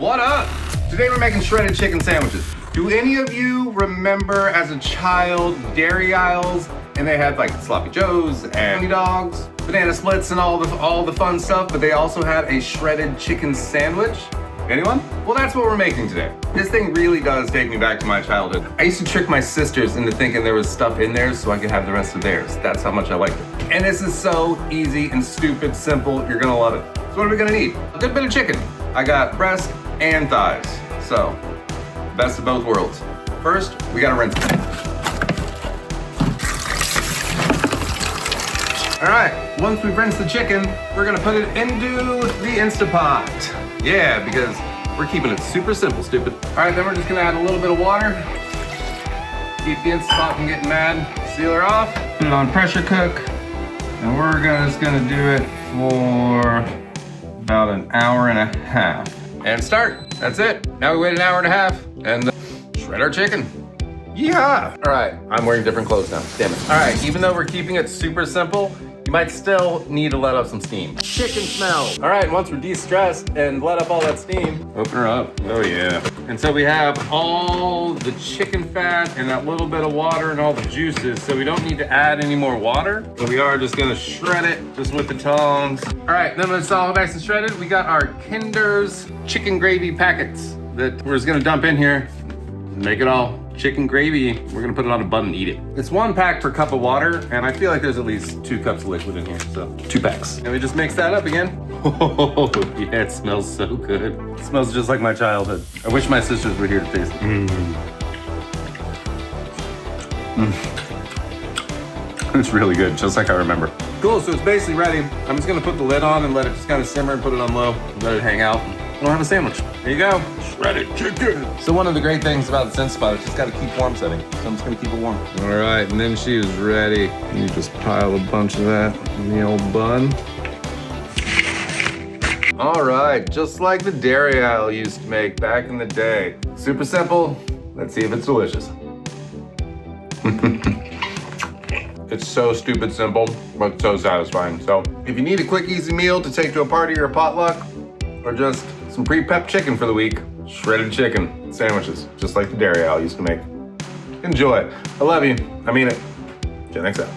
What up? Today we're making shredded chicken sandwiches. Do any of you remember as a child dairy aisles and they had like sloppy joes and dogs, banana splits and all the fun stuff, but they also had a shredded chicken sandwich? Anyone? Well, that's what we're making today. This thing really does take me back to my childhood. I used to trick my sisters into thinking there was stuff in there so I could have the rest of theirs. That's how much I liked it. And this is so easy and stupid simple, you're gonna love it. So what are we gonna need? A good bit of chicken. I got breast and thighs. So, best of both worlds. First, we gotta rinse it. All right, once we've rinsed the chicken, we're gonna put it into the Instapot. Yeah, because we're keeping it super simple, stupid. All right, then we're just gonna add a little bit of water. Keep the Instapot from getting mad. Seal her off, put it on pressure cook, and we're just gonna do it for about an hour and a half. And start, that's it. Now we wait an hour and a half and shred our chicken. Yeah. All right, I'm wearing different clothes now, damn it. All right, even though we're keeping it super simple, you might still need to let up some steam. Chicken smell. All right, once we're de-stressed and let up all that steam, open her up. Oh yeah. And so we have all the chicken fat and that little bit of water and all the juices, so we don't need to add any more water. So we are just gonna shred it just with the tongs. All right, then when it's all nice and shredded, we got our Kinder's chicken gravy packets that we're just gonna dump in here, make it all chicken gravy. We're gonna put it on a bun and eat it. It's 1 pack per cup of water, and I feel like there's at least 2 cups of liquid in here, so 2 packs. And we just mix that up again. Oh, yeah, it smells so good. It smells just like my childhood. I wish my sisters were here to taste it. It's really good, just like I remember. Cool, so it's basically ready. I'm just gonna put the lid on and let it just kind of simmer and put it on low, let it hang out. We'll have a sandwich. There you go. Shredded chicken. So one of the great things about the Instapot is just gotta keep warm setting. So I'm just gonna keep it warm. All right, and then she is ready. You just pile a bunch of that in the old bun. All right, just like the dairy aisle used to make back in the day. Super simple. Let's see if it's delicious. It's so stupid simple, but so satisfying. So if you need a quick, easy meal to take to a party or a potluck, or just some pre-pepped chicken for the week, shredded chicken sandwiches, just like the dairy aisle used to make. Enjoy it. I love you. I mean it. Till next time.